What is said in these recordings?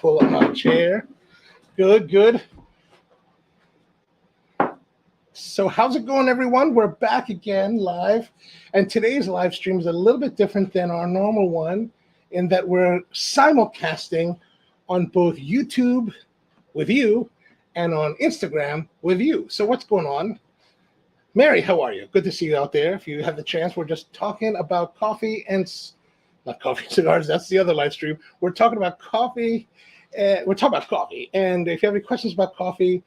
pull up my chair. Good, good. So how's it going, everyone? We're back again live. And today's live stream is a little bit different than our normal one in that we're simulcasting on both YouTube with you and on Instagram with you. So what's going on? Mary, how are you? Good to see you out there. If you have the chance, we're just talking about coffee and not coffee and cigars. That's the other live stream. We're talking about coffee. We're talking about coffee. And if you have any questions about coffee,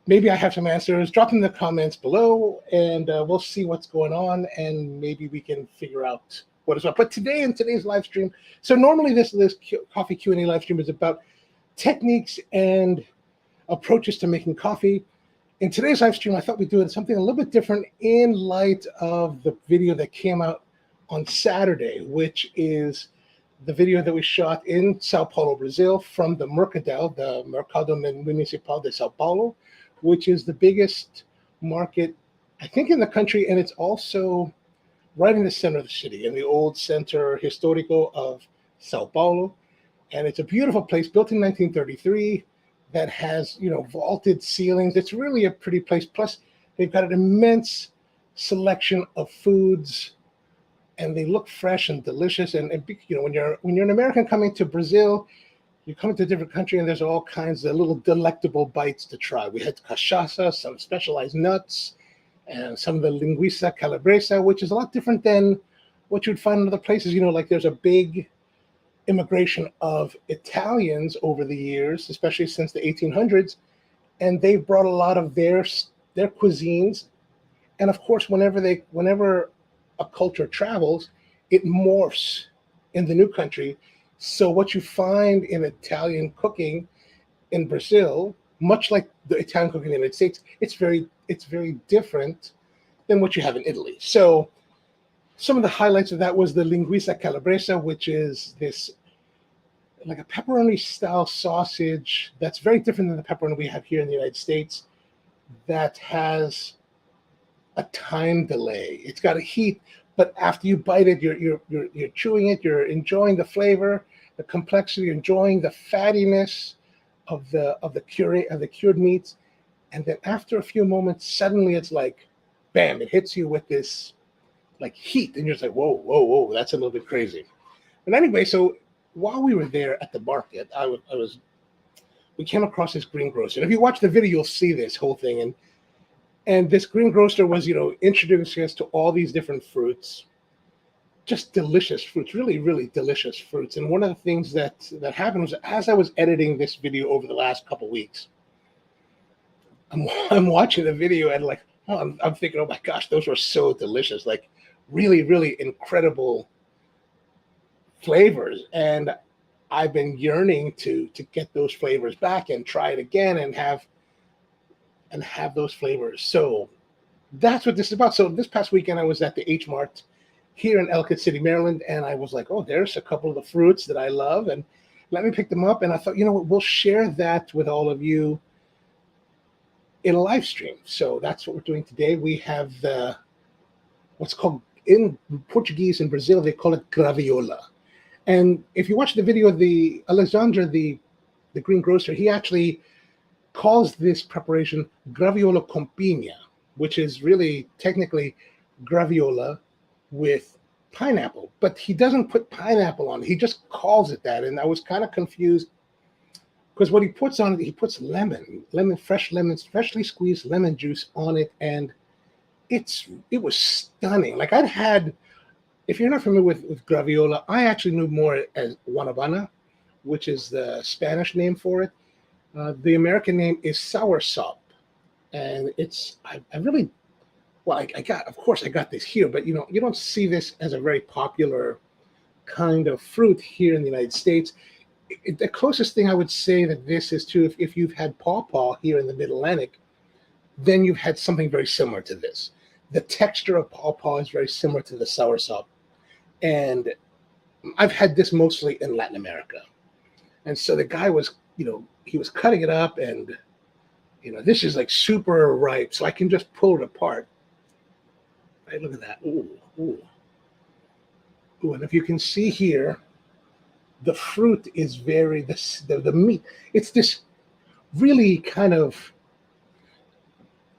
maybe I have some answers. Drop them in the comments below, and we'll see what's going on, and maybe we can figure out what is up. But today in today's live stream, so normally this coffee Q&A live stream is about techniques and approaches to making coffee. In today's live stream, I thought we'd do something a little bit different in light of the video that came out on Saturday, which is the video that we shot in Sao Paulo, Brazil, from the Mercadao, the Mercado Municipal de Sao Paulo, which is the biggest market, I think, in the country, and it's also right in the center of the city, in the old center historico of Sao Paulo. And it's a beautiful place, built in 1933, that has, vaulted ceilings. It's really a pretty place. Plus, they've got an immense selection of foods, and they look fresh and delicious. And when you're an American coming to Brazil, you come to a different country, and there's all kinds of little delectable bites to try. We had cachaça, some specialized nuts, and some of the linguiça calabresa, which is a lot different than what you'd find in other places. Like there's a big immigration of Italians over the years, especially since the 1800s, and they've brought a lot of their cuisines. And of course, whenever a culture travels, it morphs in the new country. So what you find in Italian cooking in Brazil, much like the Italian cooking in the United States, it's very different than what you have in Italy. So some of the highlights of that was the linguiça calabresa, which is this like a pepperoni style sausage that's very different than the pepperoni we have here in the United States, that has a time delay. It's got a heat, but after you bite it, you're chewing it, you're enjoying the flavor, the complexity, enjoying the fattiness of the cured meats, and then after a few moments, suddenly it's like, bam! It hits you with this like heat, and you're just like, whoa, that's a little bit crazy. But anyway, so while we were there at the market, we came across this greengrocer. And if you watch the video, you'll see this whole thing. And this greengrocer was, introducing us to all these different fruits, just delicious fruits, really, really delicious fruits. And one of the things that happened was, as I was editing this video over the last couple weeks, I'm watching the video and I'm thinking, oh my gosh, those were so delicious, like really, really incredible flavors. And I've been yearning to get those flavors back and try it again and have those flavors. So that's what this is about. So this past weekend, I was at the H Mart here in Ellicott City, Maryland, and I was like, oh, there's a couple of the fruits that I love, and let me pick them up. And I thought, we'll share that with all of you in a live stream. So that's what we're doing today. We have what's called, in Portuguese in Brazil, they call it Graviola. And if you watch the video, the Alexandre, the greengrocer, he actually calls this preparation Graviola com piña, which is really technically graviola with pineapple, but he doesn't put pineapple on it. He just calls it that. And I was kind of confused because what he puts on it, he puts fresh lemons, freshly squeezed lemon juice on it. And it was stunning. Like if you're not familiar with graviola, I actually knew more as Guanabana, which is the Spanish name for it. The American name is Soursop, and I got this here, but you don't see this as a very popular kind of fruit here in the United States. The closest thing I would say that this is to, if you've had pawpaw here in the Mid-Atlantic, then you've had something very similar to this. The texture of pawpaw is very similar to the soursop, and I've had this mostly in Latin America. And so the guy was, he was cutting it up, and this is like super ripe, so I can just pull it apart. Right, look at that. Ooh. And if you can see here, the fruit is very the meat. It's this really kind of,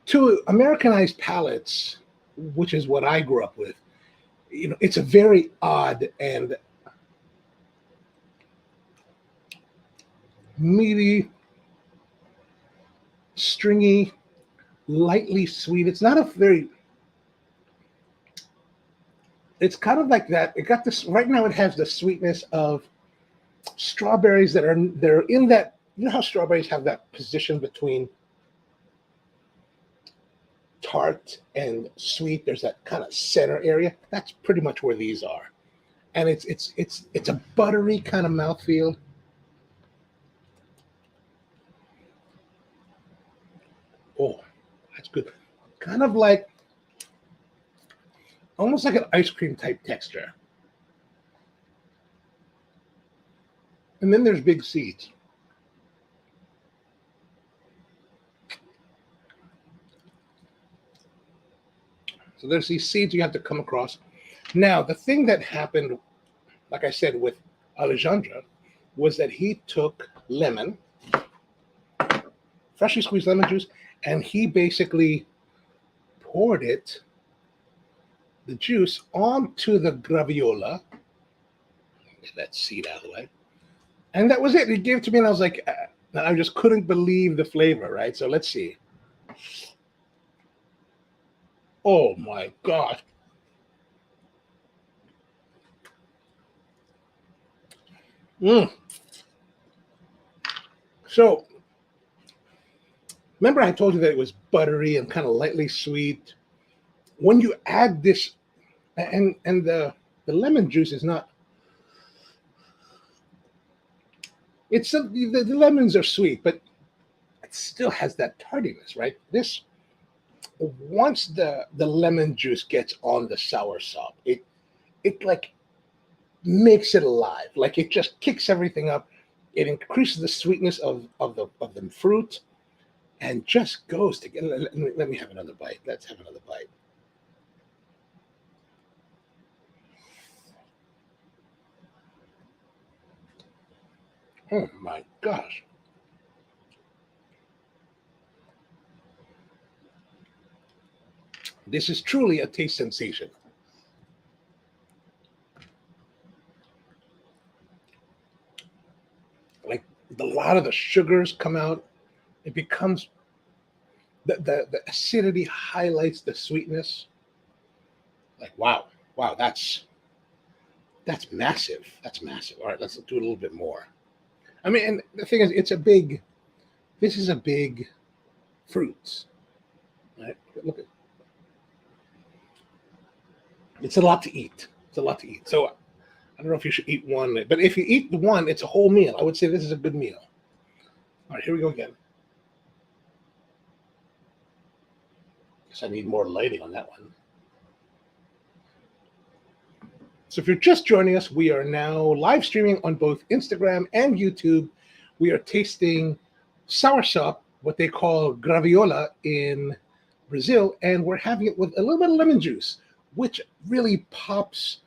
to Americanized palates, which is what I grew up with. It's a very odd and meaty, stringy, lightly sweet. It's not a very. It's kind of like that. It got this right now. It has the sweetness of strawberries they're in that. You know how strawberries have that position between tart and sweet. There's that kind of center area. That's pretty much where these are, and it's a buttery kind of mouthfeel. Oh, that's good. Kind of like almost like an ice cream type texture. And then there's big seeds. So there's these seeds you have to come across. Now, the thing that happened, like I said, with Alexandre, was that he took lemon, freshly squeezed lemon juice, and he basically poured the juice onto the graviola. Get that seed out of the way. And that was it. He gave it to me, and I was like, I just couldn't believe the flavor, right? So let's see. Oh my God. So remember I told you that it was buttery and kind of lightly sweet. When you add this, and the lemon juice is not, the lemons are sweet, but it still has that tardiness, right? This, once the lemon juice gets on the soursop, it like makes it alive. Like it just kicks everything up. It increases the sweetness of the fruit, and just goes together. Let me have another bite. Let's have another bite. Oh my gosh. This is truly a taste sensation. Like a lot of the sugars come out. It becomes the acidity highlights the sweetness. Like wow, that's massive. That's massive. All right, let's do a little bit more. I mean, and the thing is, this is a big fruit. Right? Look at, it's a lot to eat. It's a lot to eat. So I don't know if you should eat one, but if you eat one, it's a whole meal. I would say this is a good meal. All right, here we go again. Guess I need more lighting on that one. So if you're just joining us, we are now live streaming on both Instagram and YouTube. We are tasting soursop, what they call graviola in Brazil, and we're having it with a little bit of lemon juice, which really pops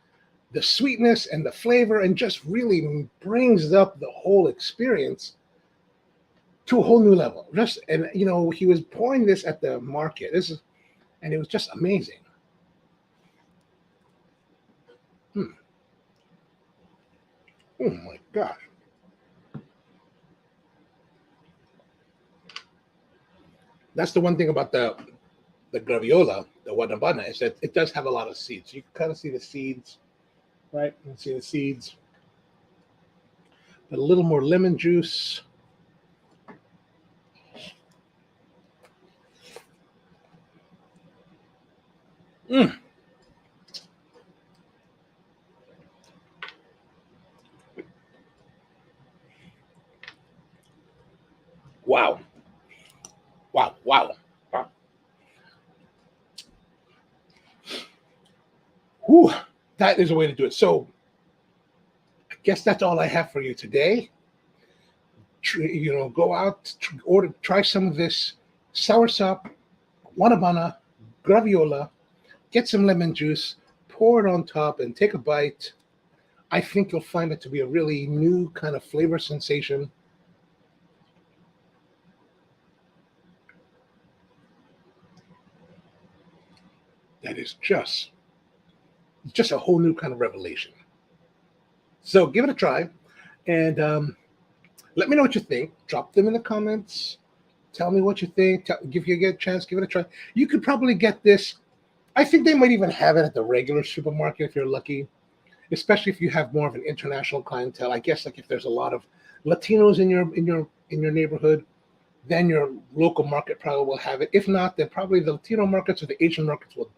the sweetness and the flavor and just really brings up the whole experience to a whole new level. And he was pouring this at the market. And it was just amazing. Oh my gosh. That's the one thing about the graviola, the Guanabana, is that it does have a lot of seeds. You can kind of see the seeds, right? You can see the seeds. But a little more lemon juice. Wow. Whew, that is a way to do it. So I guess that's all I have for you today. Go out, try some of this soursop, Guanabana, graviola, get some lemon juice, pour it on top, and take a bite. I think you'll find it to be a really new kind of flavor sensation. That is just a whole new kind of revelation. So give it a try, and let me know what you think. Drop them in the comments. Tell me what you think. If you get a chance, give it a try. You could probably get this. I think they might even have it at the regular supermarket if you're lucky, especially if you have more of an international clientele. I guess like if there's a lot of Latinos in your neighborhood, then your local market probably will have it. If not, then probably the Latino markets or the Asian markets will.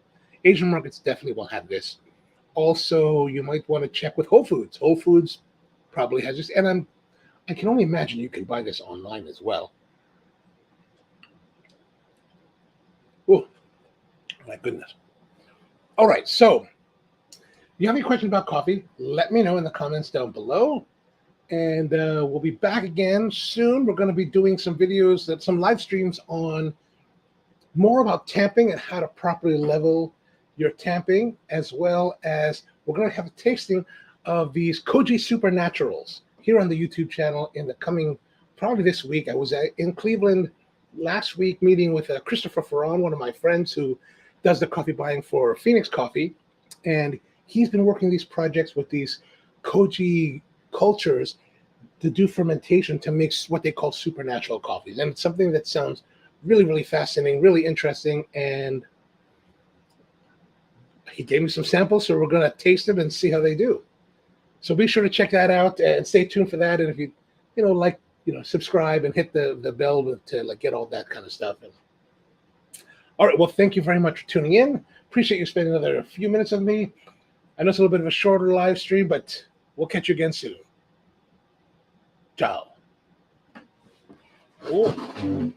Asian markets definitely will have this. Also, you might want to check with Whole Foods. Whole Foods probably has this, and I can only imagine you can buy this online as well. Oh, my goodness. All right, so if you have any questions about coffee, let me know in the comments down below. And we'll be back again soon. We're going to be doing some videos, some live streams on more about tamping and how to properly level your tamping, as well as we're going to have a tasting of these Koji Supernaturals here on the YouTube channel in the coming, probably this week. I was in Cleveland last week meeting with Christopher Ferran, one of my friends who does the coffee buying for Phoenix Coffee, and he's been working these projects with these Koji cultures to do fermentation to make what they call supernatural coffees. And it's something that sounds really, really fascinating, really interesting. And he gave me some samples, so we're going to taste them and see how they do. So be sure to check that out and stay tuned for that. And if you subscribe and hit the bell to get all that kind of stuff. All right, well, thank you very much for tuning in. Appreciate you spending another few minutes with me. I know it's a little bit of a shorter live stream, but we'll catch you again soon. Ciao. Oh.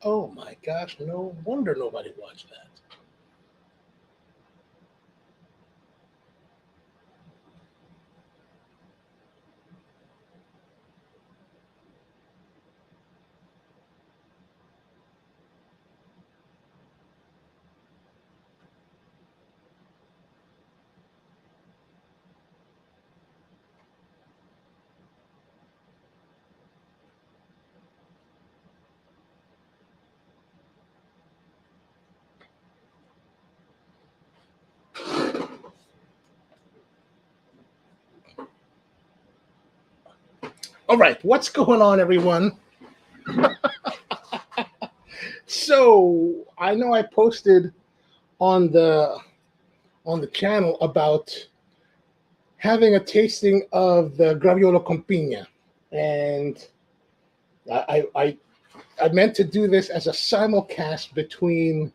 Oh my gosh, no wonder nobody watched that. All right, what's going on, everyone? So I know I posted on the channel about having a tasting of the Graviola con piña, and I meant to do this as a simulcast between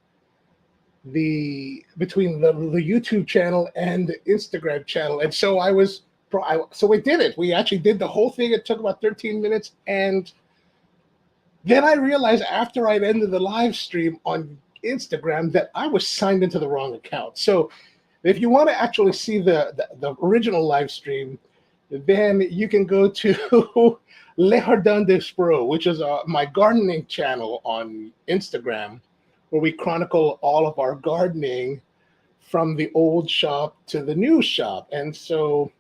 the YouTube channel and the Instagram channel, and so we did it. We actually did the whole thing. It took about 13 minutes, and then I realized after I'd ended the live stream on Instagram that I was signed into the wrong account. So if you want to actually see the original live stream, then you can go to Le Jardin des Pros, which is my gardening channel on Instagram, where we chronicle all of our gardening from the old shop to the new shop. And so,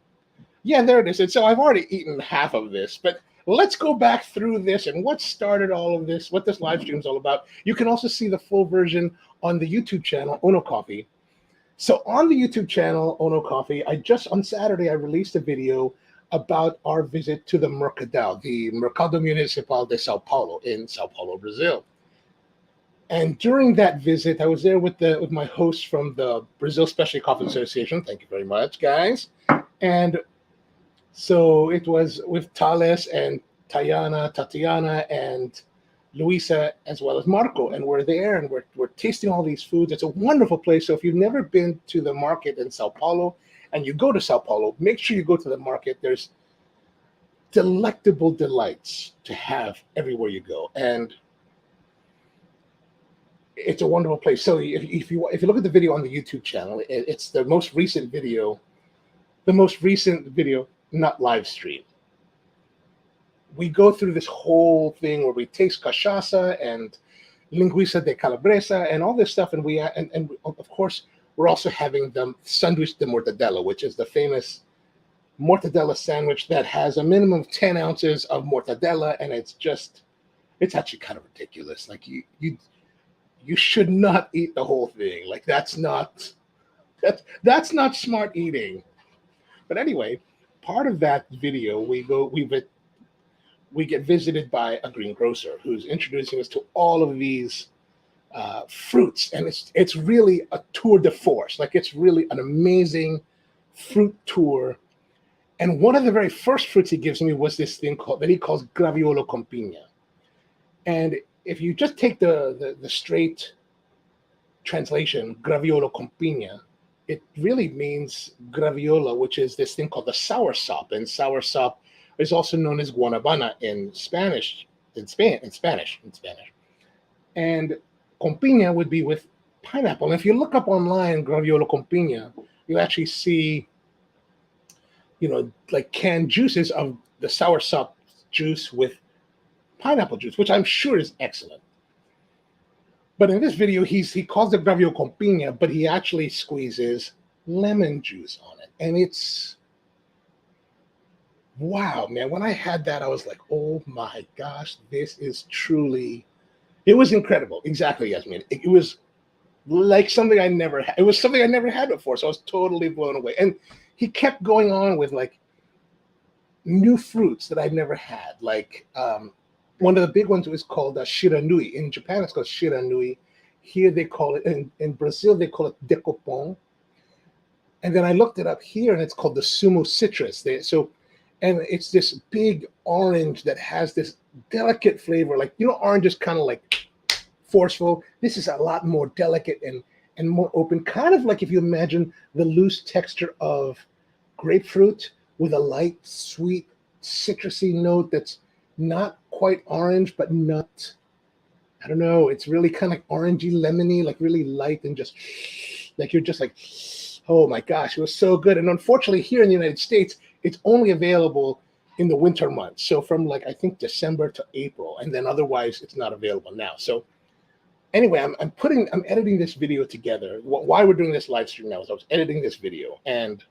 yeah, there it is. And so I've already eaten half of this, but let's go back through this and what started all of this, what this live stream is all about. You can also see the full version on the YouTube channel, Ono Coffee. So on the YouTube channel, Ono Coffee, on Saturday, I released a video about our visit to the Mercadao, the Mercado Municipal de Sao Paulo in Sao Paulo, Brazil. And during that visit, I was there with my host from the Brazil Specialty Coffee Association. Thank you very much, guys. And so it was with Thales and Tatiana, and Luisa, as well as Marco. And we're there and we're tasting all these foods. It's a wonderful place. So if you've never been to the market in Sao Paulo and you go to Sao Paulo, make sure you go to the market. There's delectable delights to have everywhere you go. And it's a wonderful place. So if you look at the video on the YouTube channel, it's the most recent video, not live stream. We go through this whole thing where we taste cachaça and linguiça de calabresa and all this stuff, and and of course we're also having the sanduíche de mortadela, which is the famous mortadela sandwich that has a minimum of 10 ounces of mortadela, and it's actually kind of ridiculous. Like you should not eat the whole thing. Like that's not smart eating. But anyway, part of that video, we get visited by a greengrocer who's introducing us to all of these fruits, and it's really a tour de force. Like it's really an amazing fruit tour. And one of the very first fruits he gives me was this thing that he calls Graviola con piña. And if you just take the straight translation, Graviola con piña, it really means graviola, which is this thing called the soursop. And soursop is also known as Guanabana in Spanish. And con piña would be with pineapple. And if you look up online Graviola con piña, you actually see, like canned juices of the soursop juice with pineapple juice, which I'm sure is excellent. But in this video, he calls it Graviola con piña, but he actually squeezes lemon juice on it. And it's, wow, man. When I had that, I was like, oh my gosh, this is truly, it was incredible. Exactly, Yasmin. It was like something I never had. It was something I never had before. So I was totally blown away. And he kept going on with like new fruits that I'd never had. Like one of the big ones was called shiranui. In Japan, it's called shiranui. Here they call it, in Brazil, they call it decopon. And then I looked it up here, and it's called the sumo citrus. And it's this big orange that has this delicate flavor. Like, orange is kind of like forceful. This is a lot more delicate and more open. Kind of like if you imagine the loose texture of grapefruit with a light, sweet, citrusy note that's not quite orange, but not, I don't know. It's really kind of like orangey, lemony, like really light, and just like you're just like, oh my gosh, it was so good. And unfortunately, here in the United States, it's only available in the winter months. So from like, I think December to April, and then otherwise it's not available now. So anyway, I'm editing this video together. Why we're doing this live stream now is I was editing this video, and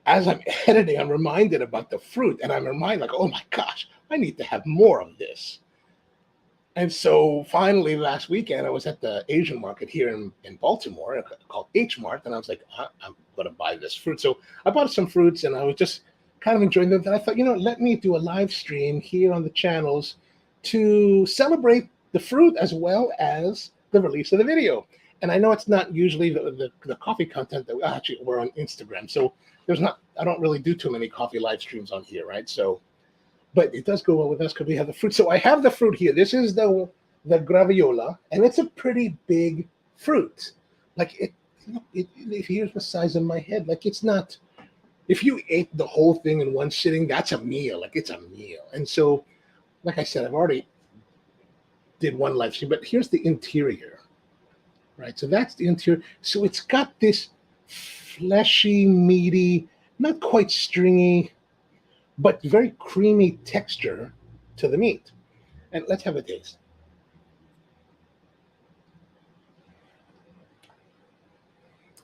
as I'm editing, I'm reminded about the fruit, and I'm reminded like, oh my gosh, I need to have more of this. And so finally last weekend, I was at the Asian market here in Baltimore called H Mart, and I was like, I'm going to buy this fruit. So I bought some fruits, and I was just kind of enjoying them. And I thought, let me do a live stream here on the channels to celebrate the fruit as well as the release of the video. And I know it's not usually the coffee content that we're on Instagram. So I don't really do too many coffee live streams on here, right? So, but it does go well with us because we have the fruit. So I have the fruit here. This is the graviola, and it's a pretty big fruit. Like here's the size of my head. Like it's not, if you ate the whole thing in one sitting, that's a meal. Like it's a meal. And so, like I said, I've already did one live stream, but here's the interior, right? So that's the interior. So it's got this fleshy, meaty, not quite stringy, but very creamy texture to the meat. And let's have a taste.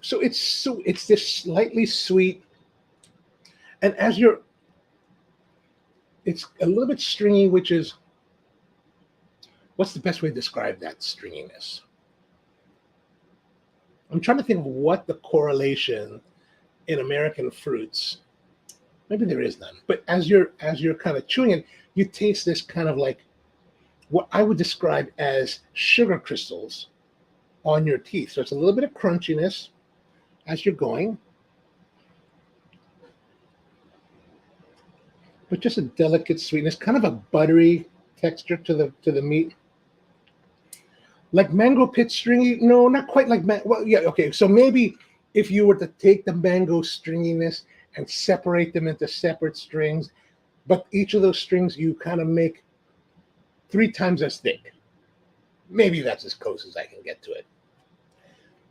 So it's this slightly sweet, and it's a little bit stringy, which is, what's the best way to describe that stringiness? I'm trying to think of what the correlation in American fruits. Maybe there is none. But as you're kind of chewing it, you taste this kind of like what I would describe as sugar crystals on your teeth. So it's a little bit of crunchiness as you're going, but just a delicate sweetness, kind of a buttery texture to the meat. Like mango pit stringy? No, not quite like well, yeah, okay. So maybe if you were to take the mango stringiness and separate them into separate strings, but each of those strings you kind of make 3 times as thick. Maybe that's as close as I can get to it.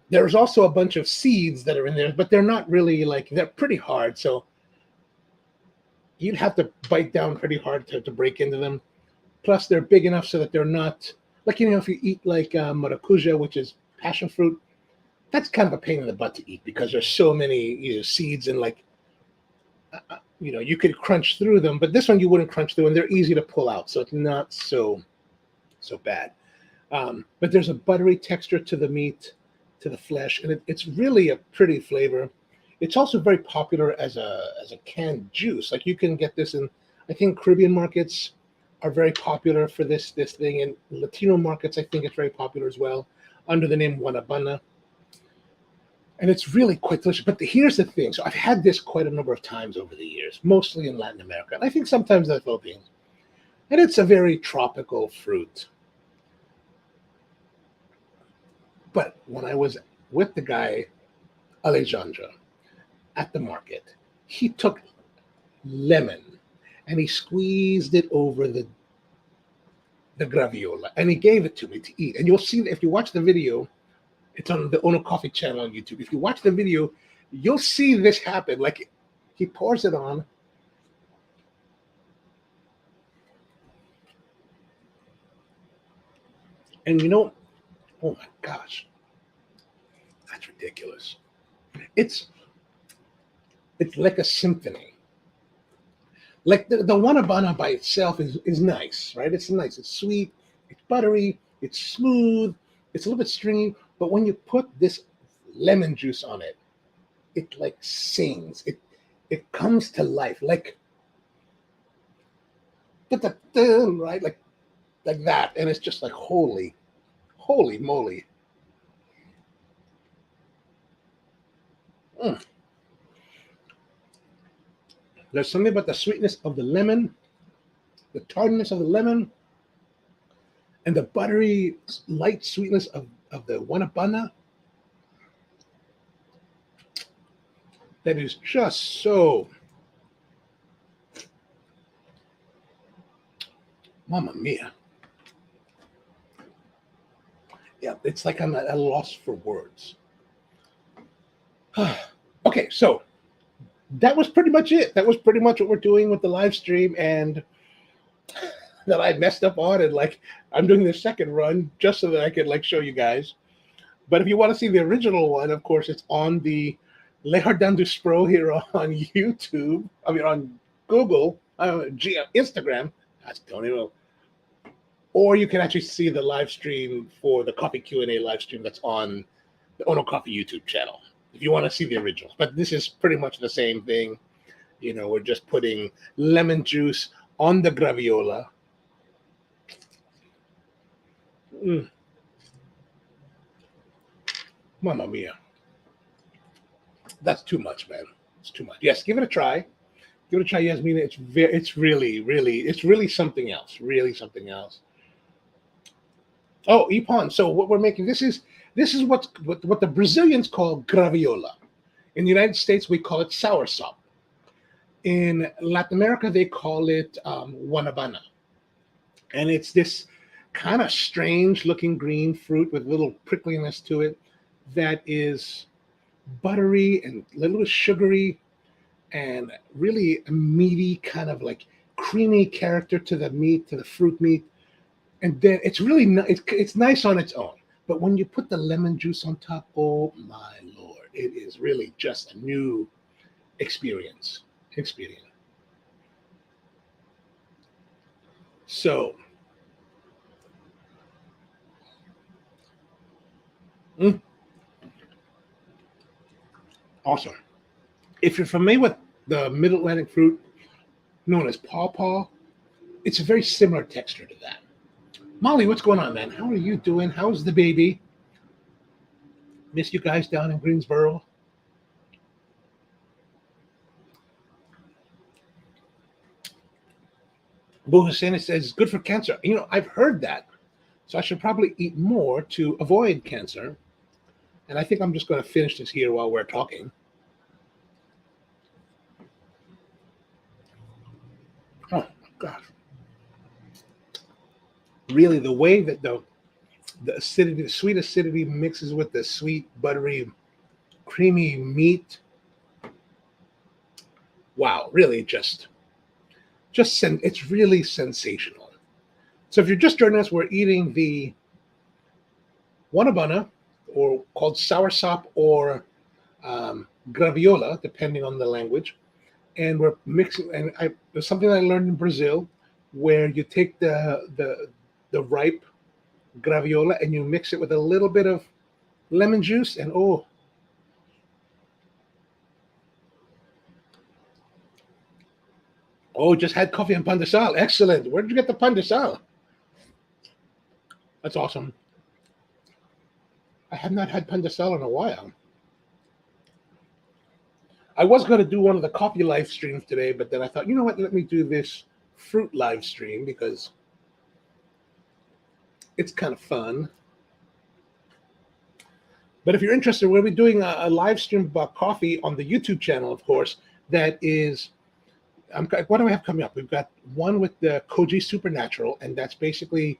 There's also a bunch of seeds that are in there, but they're not really like, they're pretty hard. So you'd have to bite down pretty hard to break into them. Plus, they're big enough so that they're not, like, if you eat like maracuja, which is passion fruit, that's kind of a pain in the butt to eat because there's so many seeds and like, you could crunch through them, but this one you wouldn't crunch through, and they're easy to pull out, so it's not so bad. But there's a buttery texture to the meat, to the flesh, and it's really a pretty flavor. It's also very popular as a canned juice. Like you can get this in, I think Caribbean markets are very popular for this thing, and Latino markets I think it's very popular as well under the name Guanabana. And it's really quite delicious. But here's the thing. So I've had this quite a number of times over the years, mostly in Latin America, and I think sometimes in the Philippines. And it's a very tropical fruit. But when I was with the guy, Alexandre, at the market, he took lemon and he squeezed it over the graviola and he gave it to me to eat. And you'll see that if you watch the video, it's on the Ono Coffee channel on YouTube. If you watch the video, you'll see this happen. Like he pours it on. And oh my gosh, that's ridiculous. It's like a symphony. Like the Guanabana by itself is nice, right? It's nice. It's sweet. It's buttery. It's smooth. It's a little bit stringy. But when you put this lemon juice on it, it like sings. It comes to life. Like right? Like that. And it's just like holy moly. Mm. There's something about the sweetness of the lemon, the tardiness of the lemon, and the buttery, light sweetness of the Guanabana that is just so, mamma mia. Yeah, it's like I'm at a loss for words. Okay, so that was pretty much it. That was pretty much what we're doing with the live stream, and that I messed up on, and like I'm doing the second run just so that I could like show you guys. But if you want to see the original one, of course, it's on the Le Jardin du Spro here on YouTube. I mean, on Google, Instagram. I don't even know. Or you can actually see the live stream for the Coffee Q&A live stream that's on the Ono Coffee YouTube channel, if you want to see the original. But this is pretty much the same thing. We're just putting lemon juice on the graviola. Mamma mia. That's too much, man. It's too much. Yes, give it a try. Give it a try, Yasmina. It's really something else. Really something else. Oh, Ipan. So what we're making, this is what the Brazilians call graviola. In the United States, we call it Soursop. In Latin America, they call it Guanabana. And it's this kind of strange looking green fruit with a little prickliness to it that is buttery and a little sugary and really a meaty, kind of like creamy character to the meat, to the fruit meat. And then it's really it's nice on its own. But when you put the lemon juice on top, oh my Lord, it is really just a new experience. So, awesome. If you're familiar with the Middle Atlantic fruit known as pawpaw, it's a very similar texture to that. Molly, what's going on, man? How are you doing? How's the baby? Miss you guys down in Greensboro. Boo Hussein says good for cancer. I've heard that. So I should probably eat more to avoid cancer. And I think I'm just going to finish this here while we're talking. Oh, my gosh. Really, the way that the acidity, the sweet acidity mixes with the sweet, buttery, creamy meat. Wow, really it's really sensational. So if you're just joining us, we're eating the Guanabana, or called Soursop, or Graviola, depending on the language. And we're mixing. And there's something I learned in Brazil, where you take the ripe Graviola and you mix it with a little bit of lemon juice, and just had coffee and pan de sal. Excellent. Where did you get the pan de sal? That's awesome. I have not had pan de sal in a while. I was going to do one of the coffee live streams today, but then I thought, you know what? Let me do this fruit live stream because it's kind of fun. But if you're interested, we'll be doing a live stream about coffee on the YouTube channel, of course. That is, what do we have coming up? We've got one with the Koji Supernatural, and that's basically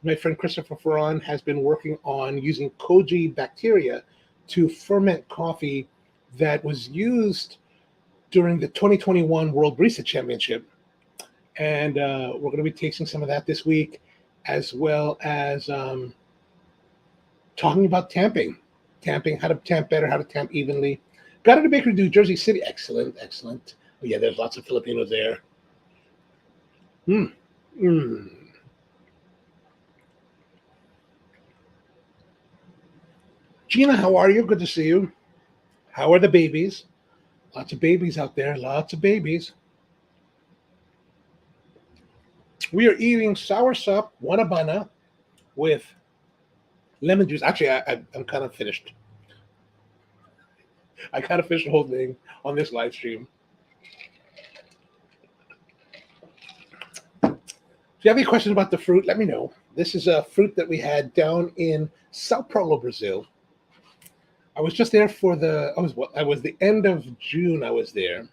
my friend Christopher Ferron has been working on using Koji bacteria to ferment coffee that was used during the 2021 World Barista Championship. And we're going to be tasting some of that this week, as well as talking about tamping, how to tamp better, how to tamp evenly. Got it at Bakery, New Jersey City. Excellent. Oh, yeah, there's lots of Filipinos there. Gina, how are you? Good to see you. How are the babies? Lots of babies out there. Lots of babies. We are eating soursop Guanabana with lemon juice. Actually, I'm kind of finished. I kind of finished the whole thing on this live stream. If you have any questions about the fruit, let me know. This is a fruit that we had down in Sao Paulo, Brazil. I was just there I was the end of June. I was there.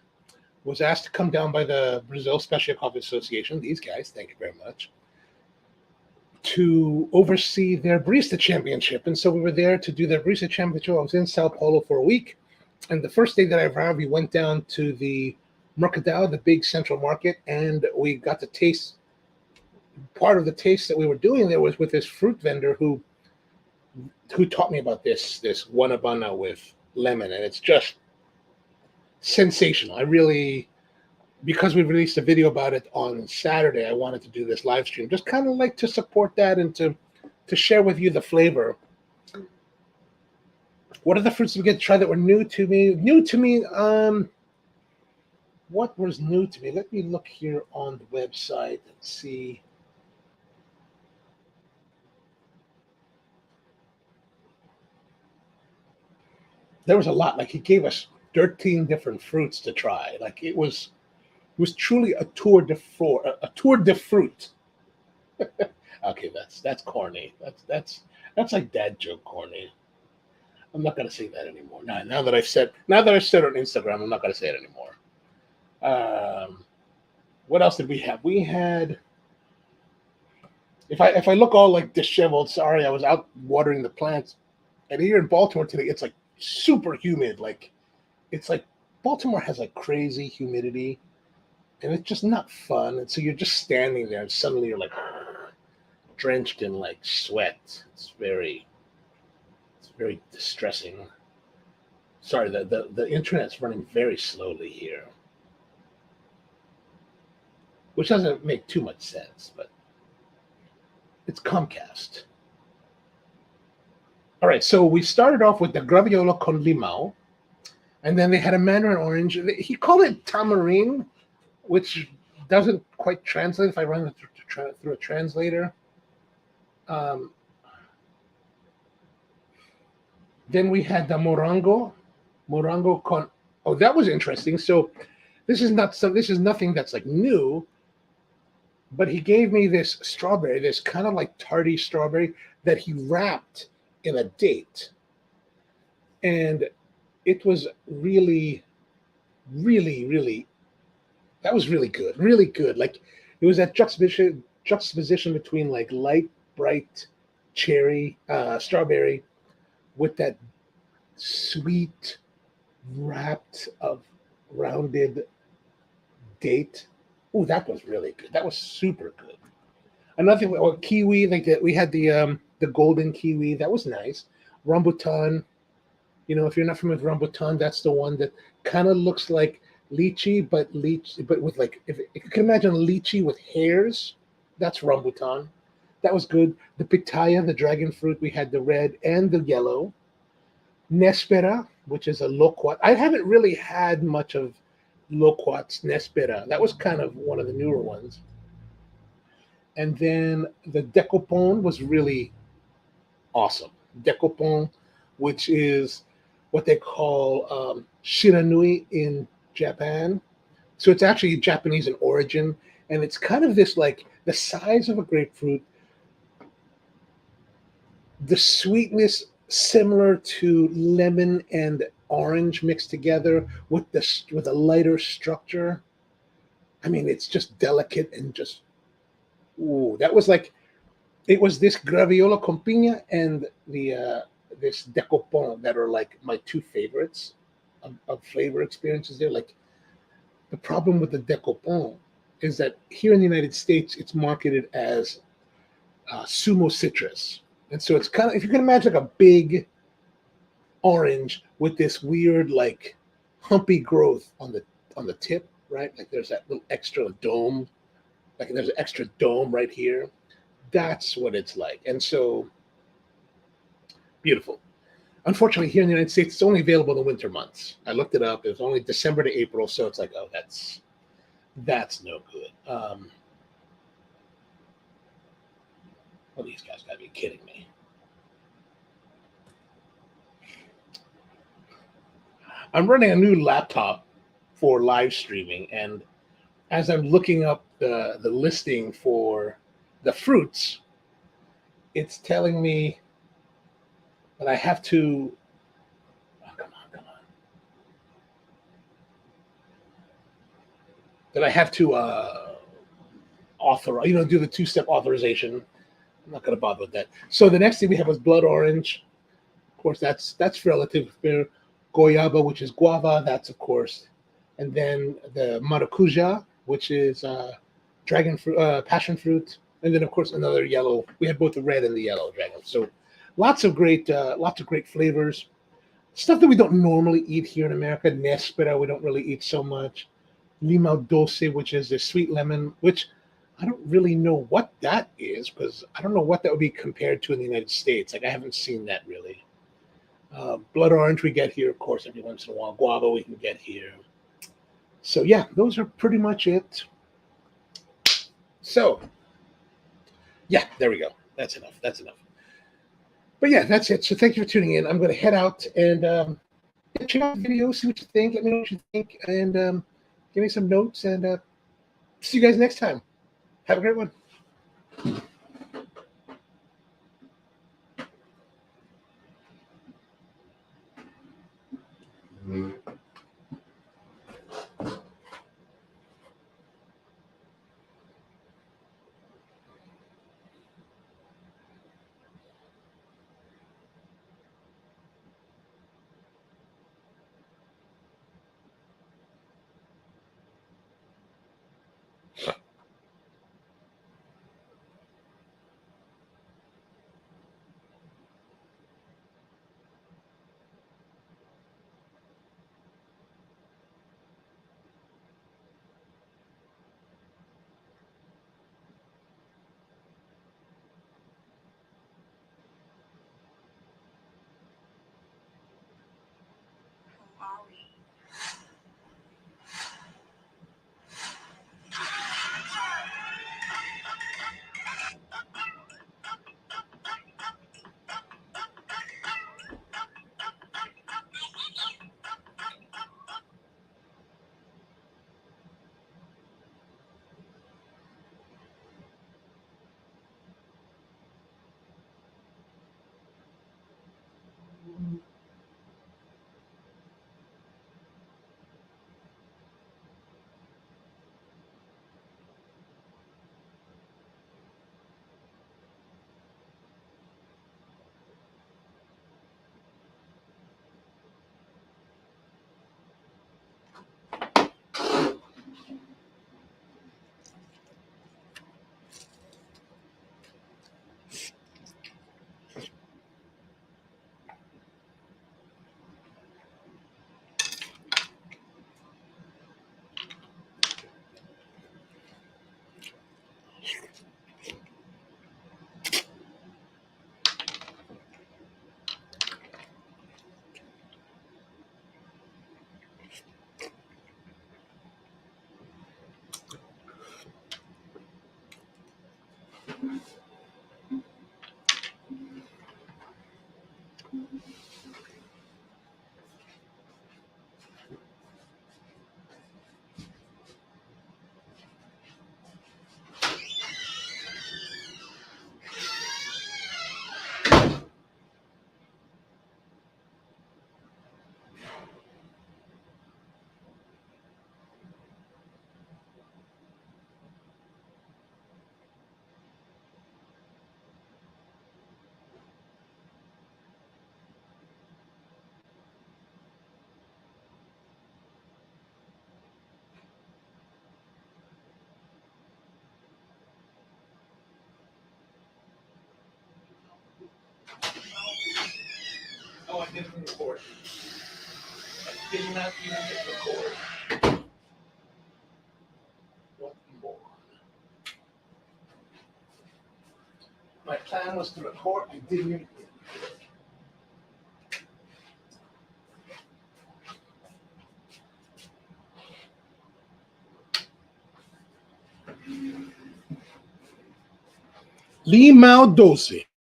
Was asked to come down by the Brazil Special Coffee Association. These guys, thank you very much, to oversee their barista championship. And so we were there to do their barista championship. I was in Sao Paulo for a week. And the first day that I arrived, we went down to the Mercadao, the big central market, and we got to taste. Part of the taste that we were doing there was with this fruit vendor who taught me about this Guanabana with lemon, and it's just sensational. Because we released a video about it on Saturday, I wanted to do this live stream, just kind of like to support that and to share with you the flavor. What are the fruits we get to try that were new to me? What was new to me? Let me look here on the website and see. There was a lot. Like, he gave us 13 different fruits to try. Like, it was truly a tour de fruit. Okay, that's corny. That's like dad joke corny. I'm not gonna say that anymore. Now that I've said it on Instagram, I'm not gonna say it anymore. What else did we have? We had, if I look all like disheveled, sorry, I was out watering the plants. And here in Baltimore today, it's like super humid. Like, it's like Baltimore has like crazy humidity, and it's just not fun. And so you're just standing there, and suddenly you're like drenched in like sweat. It's very distressing. Sorry, the internet's running very slowly here, which doesn't make too much sense, but it's Comcast. All right, so we started off with the Graviola con Limao, and then they had a mandarin orange. He called it tamarind, which doesn't quite translate if I run it through a translator. Um, then we had the morango con. Oh, that was interesting. So this is not some. This is nothing that's like new. But he gave me this strawberry, this kind of like tarty strawberry that he wrapped in a date, and it was really, really. That was really good, really good. Like it was that juxtaposition between like light, bright cherry, strawberry with that sweet, wrapped of rounded date. Oh, that was really good. That was super good. Another thing, or kiwi, like that. We had the golden kiwi. That was nice. Rambutan. You know, if you're not familiar with rambutan, that's the one that kind of looks like lychee, but with like if you can imagine lychee with hairs, that's rambutan. That was good. The pitaya, the dragon fruit, we had the red and the yellow. Nespera, which is a loquat. I haven't really had much of loquats nespera. That was kind of one of the newer ones. And then the decopon was really awesome. Decopon, which is what they call shiranui in Japan. So it's actually Japanese in origin, and it's kind of this like the size of a grapefruit, the sweetness similar to lemon and orange mixed together with a lighter structure. I mean, it's just delicate and just ooh. That was like it was this Graviola con piña and the this decopon that are like my two favorites of flavor experiences. There, like the problem with the decopon is that here in the United States, it's marketed as sumo citrus, and so it's kind of if you can imagine like a big orange with this weird like humpy growth on the tip, right? Like there's that little extra dome, like there's an extra dome right here. That's what it's like, and so beautiful. Unfortunately, here in the United States, it's only available in the winter months. I looked it up; it was only December to April, so it's like, oh, that's no good. Well, these guys gotta be kidding me. I'm running a new laptop for live streaming, and as I'm looking up the listing for the fruits, it's telling me that I have to. Oh, come on! That I have to authorize, do the two-step authorization. I'm not going to bother with that. So the next thing we have was blood orange. Of course, that's relative. Goyaba, which is guava, that's of course, and then the maracuja, which is dragon fruit, passion fruit, and then of course another yellow. We had both the red and the yellow dragon. So lots of great flavors. Stuff that we don't normally eat here in America. Nespera, we don't really eat so much. Limao dulce, which is the sweet lemon, which I don't really know what that is because I don't know what that would be compared to in the United States. Like I haven't seen that really. Blood orange we get here, of course, every once in a while. Guava we can get here. So yeah, those are pretty much it. So yeah, there we go. That's enough. That's enough. But yeah, that's it. So thank you for tuning in. I'm going to head out and check out the video, see what you think. Let me know what you think, and give me some notes. And see you guys next time. Have a great one. Oh, I didn't record. I did not even hit record. What more? My plan was to record. I didn't even. Limao 12.